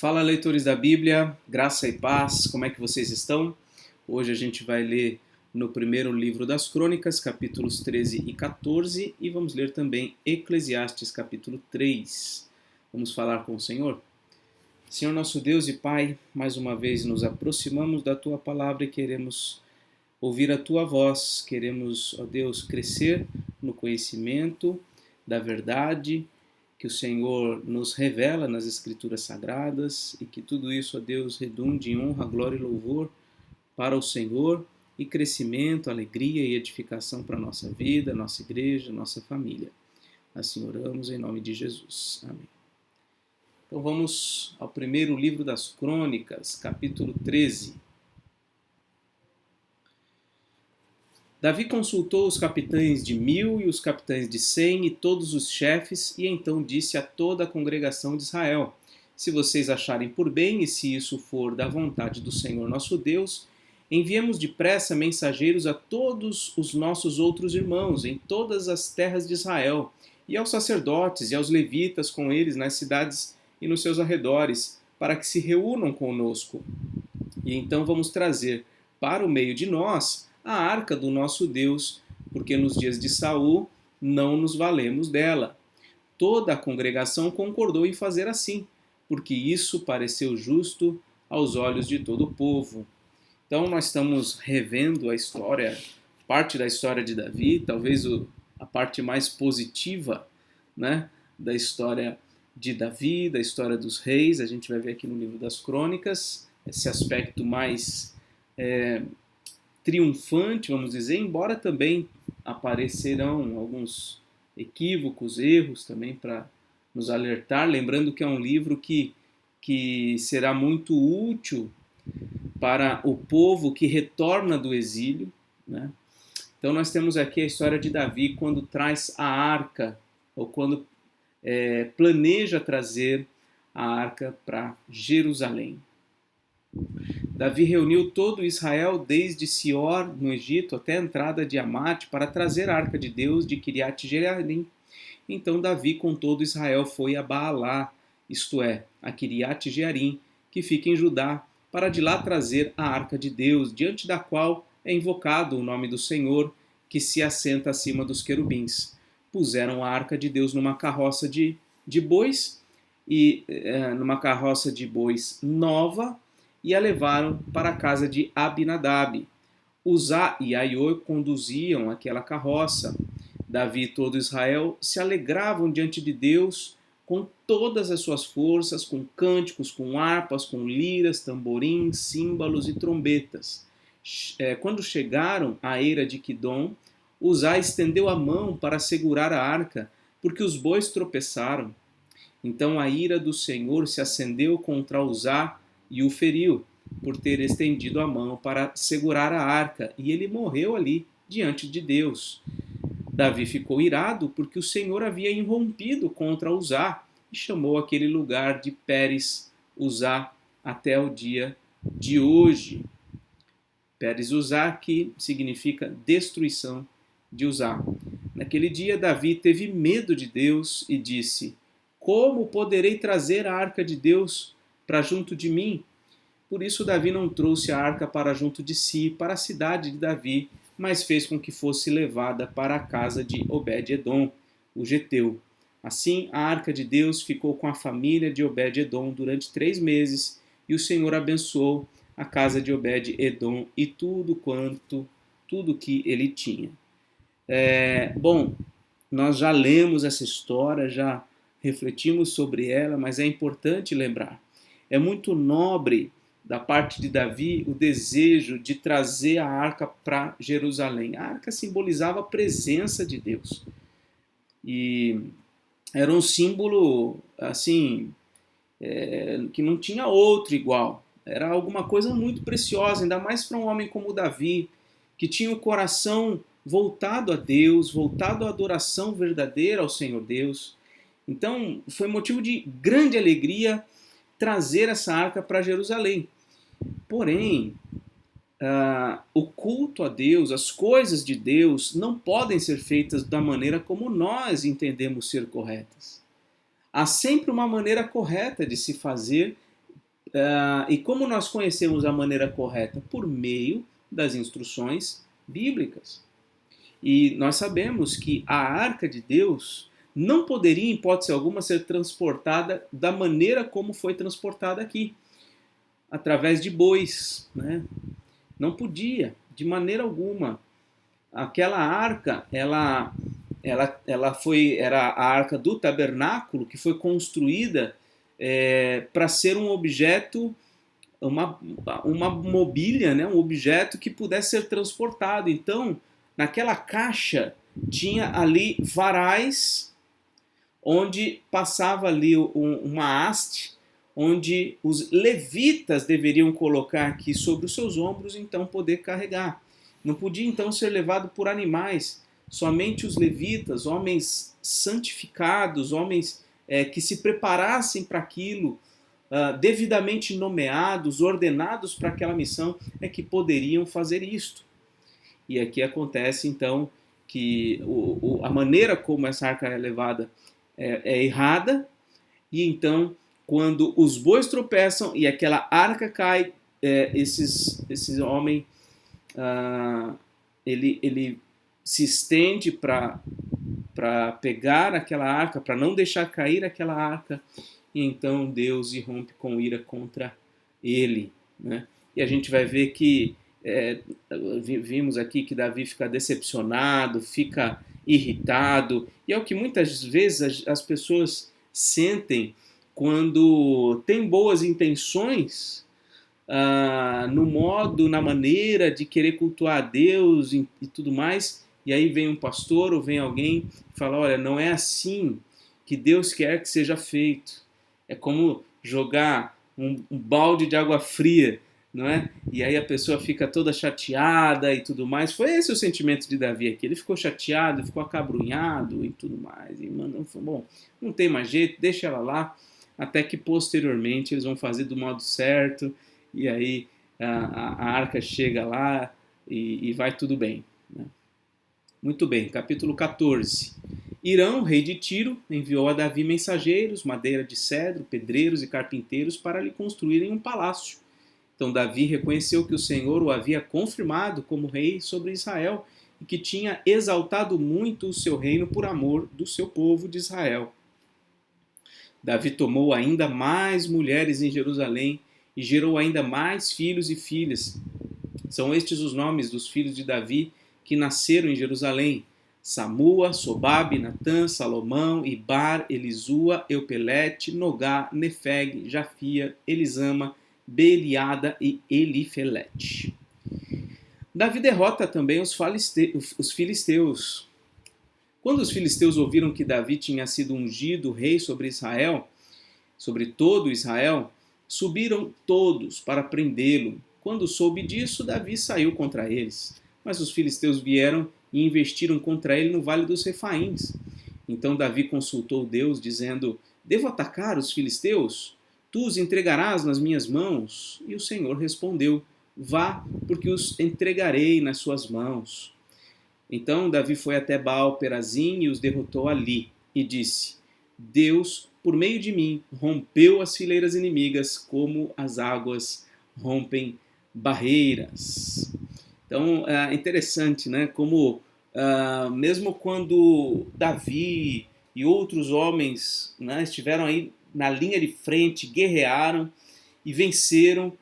Fala, leitores da Bíblia, graça e paz, como é que vocês estão? Hoje a gente vai ler no primeiro livro das Crônicas, capítulos 13 e 14, e vamos ler também Eclesiastes, capítulo 3. Vamos falar com o Senhor? Senhor nosso Deus e Pai, mais uma vez nos aproximamos da Tua palavra e queremos ouvir a Tua voz, queremos, ó Deus, crescer no conhecimento da verdade, que o Senhor nos revela nas Escrituras Sagradas e que tudo isso, ó Deus, redunde em honra, glória e louvor para o Senhor e crescimento, alegria e edificação para a nossa vida, nossa igreja, nossa família. Assim oramos em nome de Jesus. Amém. Então vamos ao primeiro livro das Crônicas, capítulo 13. Davi consultou os capitães de 1000 e os capitães de 100 e todos os chefes, e então disse a toda a congregação de Israel: se vocês acharem por bem, e se isso for da vontade do Senhor nosso Deus, enviemos depressa mensageiros a todos os nossos outros irmãos em todas as terras de Israel, e aos sacerdotes e aos levitas com eles nas cidades e nos seus arredores, para que se reúnam conosco. E então vamos trazer para o meio de nós a arca do nosso Deus, porque nos dias de Saul não nos valemos dela. Toda a congregação concordou em fazer assim, porque isso pareceu justo aos olhos de todo o povo. Então nós estamos revendo a história, parte da história de Davi, talvez a parte mais positiva, né, da história de Davi, da história dos reis. A gente vai ver aqui no livro das Crônicas esse aspecto mais triunfante, vamos dizer, embora também aparecerão alguns equívocos, erros também para nos alertar, lembrando que é um livro que será muito útil para o povo que retorna do exílio, né? Então nós temos aqui a história de Davi quando traz a arca, ou quando planeja trazer a arca para Jerusalém. Davi reuniu todo Israel desde Sior, no Egito, até a entrada de Amate, para trazer a arca de Deus de Kiriat Jearim. Então Davi com todo Israel foi a Baalá, isto é, a Kiriat Jearim, que fica em Judá, para de lá trazer a arca de Deus, diante da qual é invocado o nome do Senhor, que se assenta acima dos querubins. Puseram a arca de Deus numa carroça de bois, numa carroça de bois nova, e a levaram para a casa de Abinadab. Uzá e Aiô conduziam aquela carroça. Davi e todo Israel se alegravam diante de Deus com todas as suas forças, com cânticos, com harpas, com liras, tamborins, símbolos e trombetas. Quando chegaram à eira de Quidom, Uzá estendeu a mão para segurar a arca, porque os bois tropeçaram. Então a ira do Senhor se acendeu contra Uzá e o feriu, por ter estendido a mão para segurar a arca, e ele morreu ali, diante de Deus. Davi ficou irado, porque o Senhor havia irrompido contra Uzá, e chamou aquele lugar de Pérez Uzá até o dia de hoje. Pérez Uzá, que significa destruição de Uzá. Naquele dia, Davi teve medo de Deus e disse: como poderei trazer a arca de Deus para junto de mim? Por isso Davi não trouxe a arca para junto de si, para a cidade de Davi, mas fez com que fosse levada para a casa de Obed-edom, o geteu. Assim, a arca de Deus ficou com a família de Obed-edom durante 3 meses, e o Senhor abençoou a casa de Obed-edom e tudo que ele tinha. Bom, nós já lemos essa história, já refletimos sobre ela, mas é importante lembrar. É muito nobre da parte de Davi o desejo de trazer a arca para Jerusalém. A arca simbolizava a presença de Deus. E era um símbolo, assim, que não tinha outro igual. Era alguma coisa muito preciosa, ainda mais para um homem como Davi, que tinha o coração voltado a Deus, voltado à adoração verdadeira ao Senhor Deus. Então, foi motivo de grande alegria trazer essa arca para Jerusalém. Porém, o culto a Deus, as coisas de Deus, não podem ser feitas da maneira como nós entendemos ser corretas. Há sempre uma maneira correta de se fazer E como nós conhecemos a maneira correta? Por meio das instruções bíblicas. E nós sabemos que a arca de Deus não poderia, em hipótese alguma, ser transportada da maneira como foi transportada aqui, através de bois, né? Não podia, de maneira alguma. Aquela arca, ela era a arca do tabernáculo, que foi construída para ser um objeto, uma mobília, né? Um objeto que pudesse ser transportado. Então, naquela caixa tinha ali varais, onde passava ali uma haste, onde os levitas deveriam colocar aqui sobre os seus ombros, então poder carregar. Não podia então ser levado por animais, somente os levitas, homens santificados, homens que se preparassem para aquilo, devidamente nomeados, ordenados para aquela missão, é que poderiam fazer isto. E aqui acontece então que a maneira como essa arca é levada é errada, e então quando os bois tropeçam e aquela arca cai, esse homem ele se estende para pegar aquela arca, para não deixar cair aquela arca, e então Deus irrompe com ira contra ele, né? E a gente vai ver que vimos aqui que Davi fica decepcionado, fica irritado, e é o que muitas vezes as pessoas sentem quando têm boas intenções no modo, na maneira de querer cultuar a Deus e tudo mais, e aí vem um pastor ou vem alguém e fala, olha, não é assim que Deus quer que seja feito. É como jogar um balde de água fria, não é? E aí a pessoa fica toda chateada e tudo mais. Foi esse o sentimento de Davi aqui. Ele ficou chateado, ficou acabrunhado e tudo mais. E mano, bom, não tem mais jeito, deixa ela lá, até que posteriormente eles vão fazer do modo certo, e aí a arca chega lá e vai tudo bem, né? Muito bem, capítulo 14. Irão, rei de Tiro, enviou a Davi mensageiros, madeira de cedro, pedreiros e carpinteiros para lhe construírem um palácio. Então Davi reconheceu que o Senhor o havia confirmado como rei sobre Israel e que tinha exaltado muito o seu reino por amor do seu povo de Israel. Davi tomou ainda mais mulheres em Jerusalém e gerou ainda mais filhos e filhas. São estes os nomes dos filhos de Davi que nasceram em Jerusalém: Samua, Sobabe, Natã, Salomão, Ibar, Elisua, Eupelete, Nogá, Nefeg, Jafia, Elisama, Beliada e Elifelete. Davi derrota também os filisteus. Quando os filisteus ouviram que Davi tinha sido ungido rei sobre Israel, sobre todo Israel, subiram todos para prendê-lo. Quando soube disso, Davi saiu contra eles. Mas os filisteus vieram e investiram contra ele no Vale dos Refaíns. Então Davi consultou Deus, dizendo: devo atacar os filisteus? Tu os entregarás nas minhas mãos? E o Senhor respondeu: vá, porque os entregarei nas suas mãos. Então Davi foi até Baal-Perazim e os derrotou ali, e disse: Deus, por meio de mim, rompeu as fileiras inimigas, como as águas rompem barreiras. Então é interessante, né? Como mesmo quando Davi e outros homens, né, estiveram aí na linha de frente, guerrearam e venceram,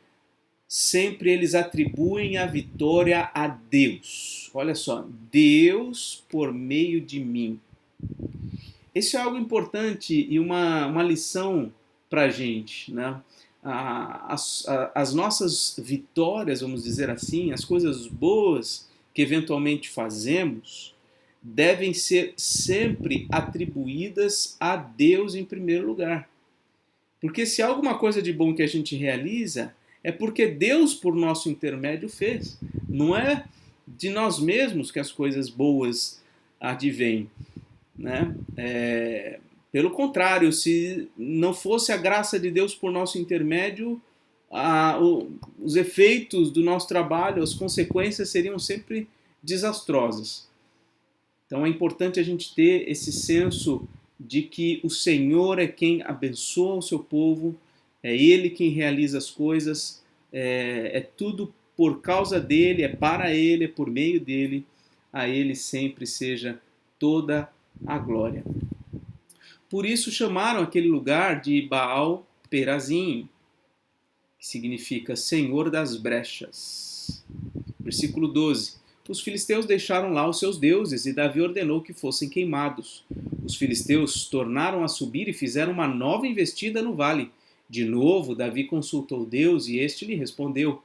sempre eles atribuem a vitória a Deus. Olha só, Deus por meio de mim. Isso é algo importante e uma lição para a gente, né? As nossas vitórias, vamos dizer assim, as coisas boas que eventualmente fazemos, devem ser sempre atribuídas a Deus em primeiro lugar. Porque se há alguma coisa de bom que a gente realiza, é porque Deus, por nosso intermédio, fez. Não é de nós mesmos que as coisas boas advêm, né? Pelo contrário, se não fosse a graça de Deus por nosso intermédio, os efeitos do nosso trabalho, as consequências seriam sempre desastrosas. Então é importante a gente ter esse senso de que o Senhor é quem abençoa o seu povo é Ele quem realiza as coisas, é tudo por causa dele, é para Ele, é por meio dele, a Ele sempre seja toda a glória. Por isso chamaram aquele lugar de Baal Perazim, que significa Senhor das Brechas. Versículo 12. Os filisteus deixaram lá os seus deuses e Davi ordenou que fossem queimados. Os filisteus tornaram a subir e fizeram uma nova investida no vale. De novo, Davi consultou Deus e este lhe respondeu: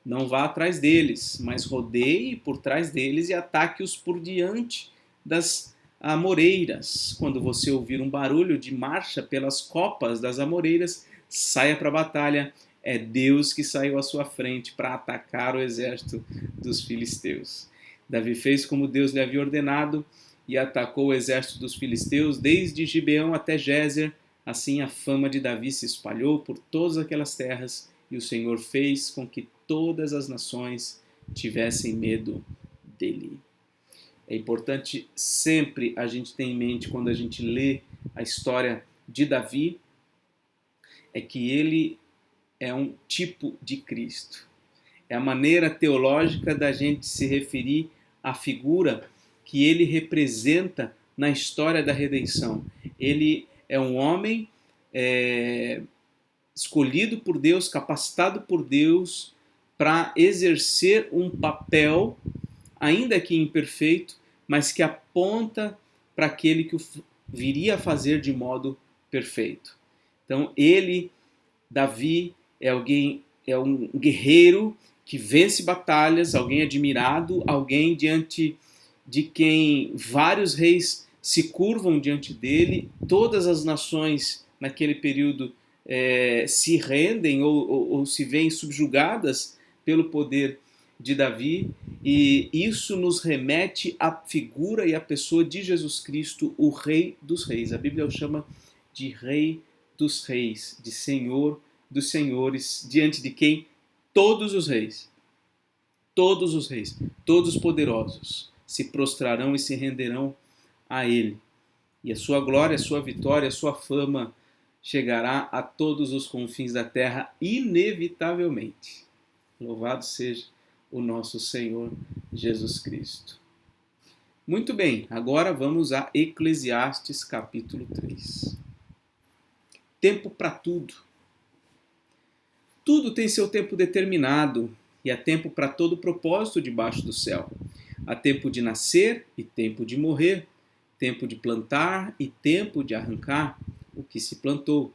não vá atrás deles, mas rodeie por trás deles e ataque-os por diante das amoreiras. Quando você ouvir um barulho de marcha pelas copas das amoreiras, saia para a batalha. É Deus que saiu à sua frente para atacar o exército dos filisteus. Davi fez como Deus lhe havia ordenado e atacou o exército dos filisteus desde Gibeão até Gézer. Assim a fama de Davi se espalhou por todas aquelas terras e o Senhor fez com que todas as nações tivessem medo dele. É importante sempre a gente ter em mente, quando a gente lê a história de Davi, é que ele é um tipo de Cristo. É a maneira teológica da gente se referir à figura que ele representa na história da redenção. Ele é um homem escolhido por Deus, capacitado por Deus para exercer um papel, ainda que imperfeito, mas que aponta para aquele que o viria a fazer de modo perfeito. Então, Davi, é um guerreiro que vence batalhas, alguém admirado, alguém diante de quem vários reis se curvam diante dele, todas as nações naquele período se rendem ou se veem subjugadas pelo poder de Davi, e isso nos remete à figura e à pessoa de Jesus Cristo, o Rei dos Reis. A Bíblia o chama de Rei dos Reis, de Senhor dos Senhores, diante de quem todos os reis, todos os poderosos se prostrarão e se renderão a Ele. E a sua glória, a sua vitória, a sua fama chegará a todos os confins da terra, inevitavelmente. Louvado seja o nosso Senhor Jesus Cristo. Muito bem, agora vamos a Eclesiastes capítulo 3. Tempo para tudo. Tudo tem seu tempo determinado, e há tempo para todo propósito debaixo do céu. Há tempo de nascer e tempo de morrer, tempo de plantar e tempo de arrancar o que se plantou,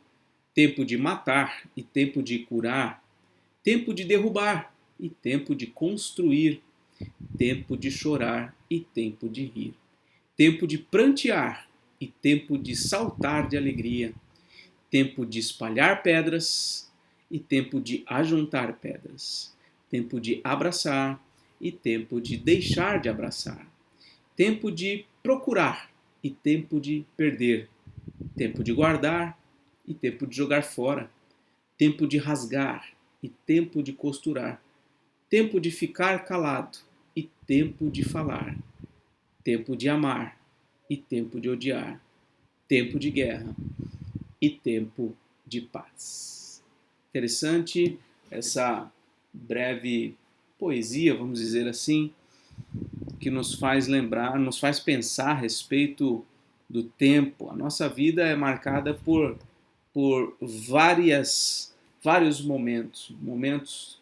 tempo de matar e tempo de curar, tempo de derrubar e tempo de construir, tempo de chorar e tempo de rir, tempo de prantear e tempo de saltar de alegria, tempo de espalhar pedras e tempo de ajuntar pedras, tempo de abraçar e tempo de deixar de abraçar, tempo de procurar e tempo de perder, tempo de guardar e tempo de jogar fora, tempo de rasgar e tempo de costurar, tempo de ficar calado e tempo de falar, tempo de amar e tempo de odiar, tempo de guerra e tempo de paz. Interessante essa breve poesia, vamos dizer assim, que nos faz lembrar, nos faz pensar a respeito do tempo. A nossa vida é marcada por vários momentos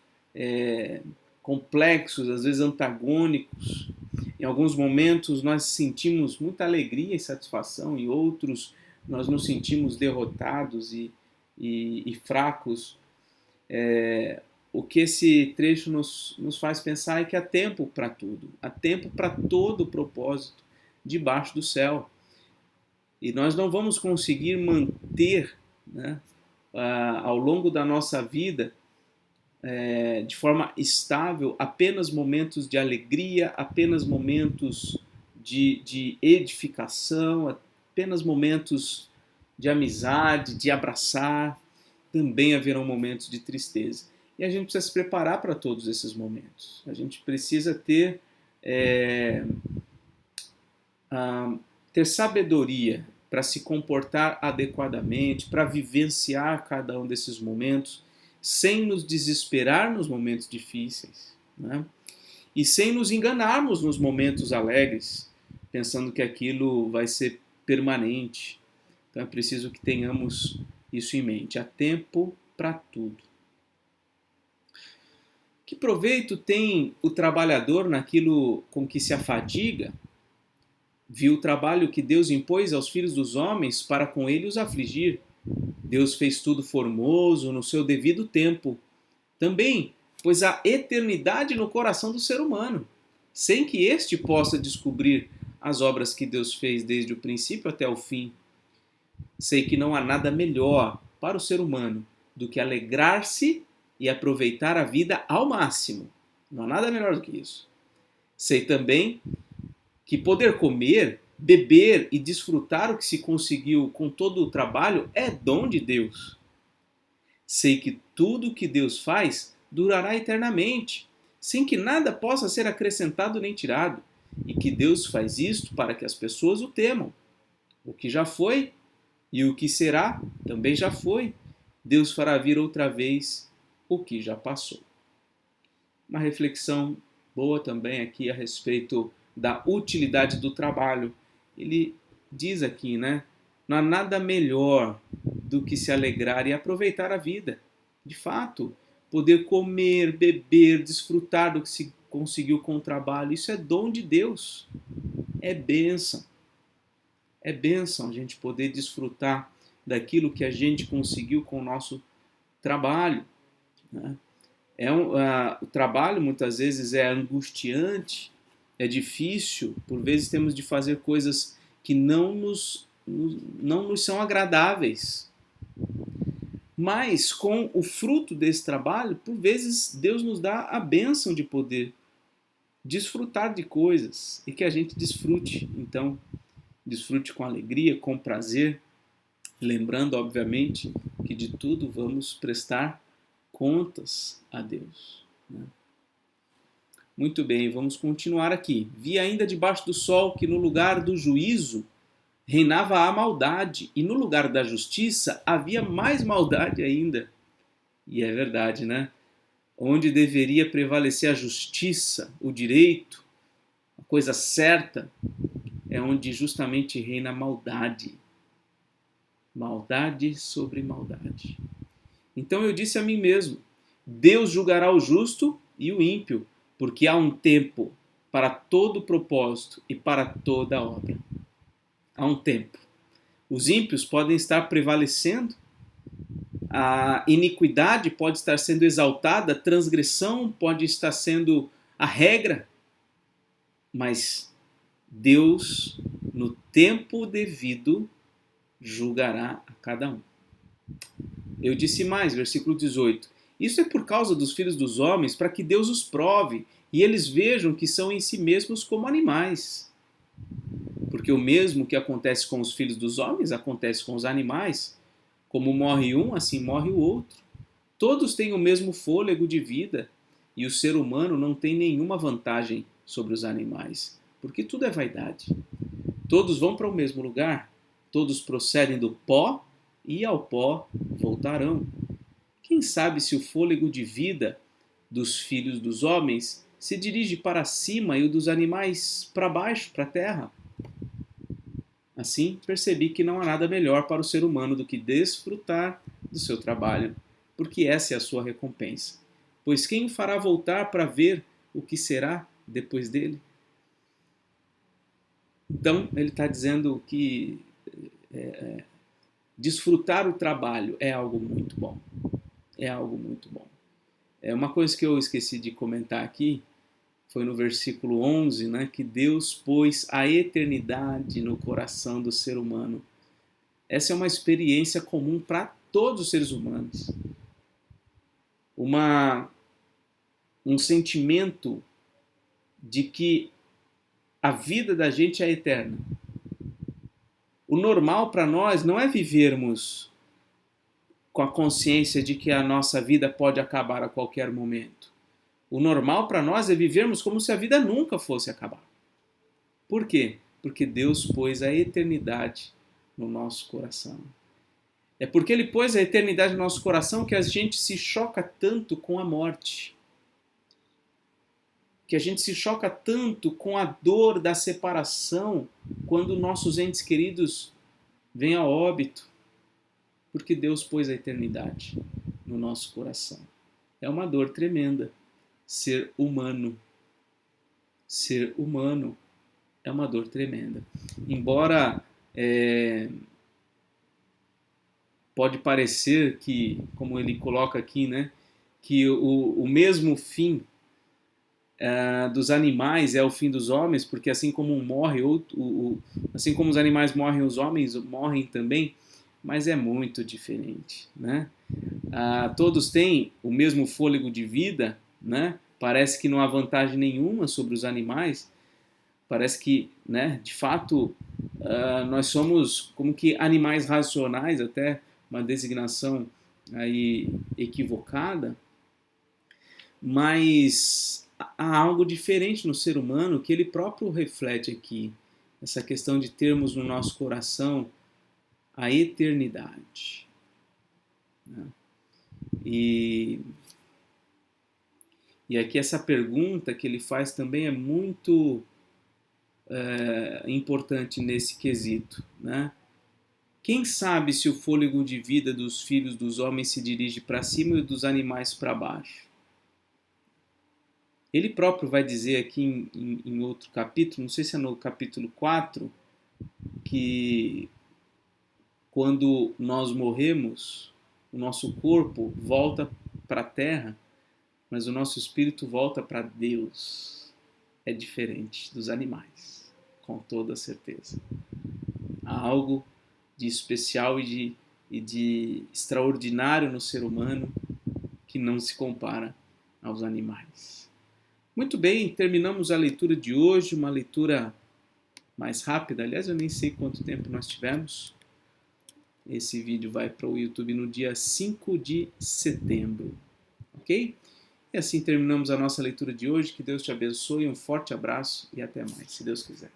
complexos, às vezes antagônicos. Em alguns momentos nós sentimos muita alegria e satisfação, em outros nós nos sentimos derrotados e fracos. O que esse trecho nos faz pensar é que há tempo para tudo, há tempo para todo o propósito debaixo do céu. E nós não vamos conseguir manter, né, ao longo da nossa vida, de forma estável, apenas momentos de alegria, apenas momentos de edificação, apenas momentos de amizade, de abraçar. Também haverão momentos de tristeza. E a gente precisa se preparar para todos esses momentos. A gente precisa ter sabedoria para se comportar adequadamente, para vivenciar cada um desses momentos, sem nos desesperar nos momentos difíceis, né? E sem nos enganarmos nos momentos alegres, pensando que aquilo vai ser permanente. Então é preciso que tenhamos isso em mente. Há tempo para tudo. Que proveito tem o trabalhador naquilo com que se afadiga? Viu o trabalho que Deus impôs aos filhos dos homens para com ele os afligir. Deus fez tudo formoso no seu devido tempo. Também pôs a eternidade no coração do ser humano, sem que este possa descobrir as obras que Deus fez desde o princípio até o fim. Sei que não há nada melhor para o ser humano do que alegrar-se e aproveitar a vida ao máximo. Não há nada melhor do que isso. Sei também que poder comer, beber e desfrutar o que se conseguiu com todo o trabalho é dom de Deus. Sei que tudo o que Deus faz durará eternamente, sem que nada possa ser acrescentado nem tirado, e que Deus faz isto para que as pessoas o temam. O que já foi e o que será também já foi. Deus fará vir outra vez o que já passou. Uma reflexão boa também aqui a respeito da utilidade do trabalho. Ele diz aqui, né? Não há nada melhor do que se alegrar e aproveitar a vida. De fato, poder comer, beber, desfrutar do que se conseguiu com o trabalho, isso é dom de Deus. É bênção. É bênção a gente poder desfrutar daquilo que a gente conseguiu com o nosso trabalho, né? O trabalho muitas vezes é angustiante, é difícil, por vezes temos de fazer coisas que não nos são agradáveis. Mas com o fruto desse trabalho, por vezes Deus nos dá a bênção de poder desfrutar de coisas e que a gente desfrute. Então, desfrute com alegria, com prazer, lembrando, obviamente, que de tudo vamos prestar contas a Deus, né? Muito bem, vamos continuar aqui. Vi ainda debaixo do sol que no lugar do juízo reinava a maldade, e no lugar da justiça havia mais maldade ainda. E é verdade, né? Onde deveria prevalecer a justiça, o direito, a coisa certa, é onde justamente reina a maldade. Maldade sobre maldade. Então eu disse a mim mesmo: Deus julgará o justo e o ímpio, porque há um tempo para todo propósito e para toda obra. Há um tempo. Os ímpios podem estar prevalecendo, a iniquidade pode estar sendo exaltada, a transgressão pode estar sendo a regra, mas Deus, no tempo devido, julgará a cada um. Eu disse mais, versículo 18: Isso é por causa dos filhos dos homens, para que Deus os prove, e eles vejam que são em si mesmos como animais. Porque o mesmo que acontece com os filhos dos homens, acontece com os animais. Como morre um, assim morre o outro. Todos têm o mesmo fôlego de vida, e o ser humano não tem nenhuma vantagem sobre os animais, porque tudo é vaidade. Todos vão para o mesmo lugar, todos procedem do pó, e ao pó voltarão. Quem sabe se o fôlego de vida dos filhos dos homens se dirige para cima e o dos animais para baixo, para a terra? Assim, percebi que não há nada melhor para o ser humano do que desfrutar do seu trabalho, porque essa é a sua recompensa. Pois quem o fará voltar para ver o que será depois dele? Então, ele está dizendo que desfrutar o trabalho é algo muito bom. É algo muito bom. Uma coisa que eu esqueci de comentar aqui foi no versículo 11, né, que Deus pôs a eternidade no coração do ser humano. Essa é uma experiência comum para todos os seres humanos. Um sentimento de que a vida da gente é eterna. O normal para nós não é vivermos com a consciência de que a nossa vida pode acabar a qualquer momento. O normal para nós é vivermos como se a vida nunca fosse acabar. Por quê? Porque Deus pôs a eternidade no nosso coração. É porque ele pôs a eternidade no nosso coração que a gente se choca tanto com a morte. Que a gente se choca tanto com a dor da separação quando nossos entes queridos vêm a óbito. Porque Deus pôs a eternidade no nosso coração. É uma dor tremenda ser humano. Ser humano é uma dor tremenda. Embora pode parecer que, como ele coloca aqui, né, que o mesmo fim dos animais é o fim dos homens, porque assim como um morre, assim como os animais morrem, os homens morrem também, mas é muito diferente, né? Todos têm o mesmo fôlego de vida, né? Parece que não há vantagem nenhuma sobre os animais, parece que, né, de fato, nós somos como que animais racionais, até uma designação aí equivocada, mas há algo diferente no ser humano que ele próprio reflete aqui, essa questão de termos no nosso coração a eternidade. Né? E aqui essa pergunta que ele faz também é muito importante nesse quesito, né? Quem sabe se o fôlego de vida dos filhos dos homens se dirige para cima e dos animais para baixo? Ele próprio vai dizer aqui em outro capítulo, não sei se é no capítulo 4, que quando nós morremos, o nosso corpo volta para a terra, mas o nosso espírito volta para Deus. É diferente dos animais, com toda certeza. Há algo de especial e de extraordinário no ser humano que não se compara aos animais. Muito bem, terminamos a leitura de hoje, uma leitura mais rápida. Aliás, eu nem sei quanto tempo nós tivemos. Esse vídeo vai para o YouTube no dia 5 de setembro, ok? E assim terminamos a nossa leitura de hoje. Que Deus te abençoe, um forte abraço e até mais, se Deus quiser.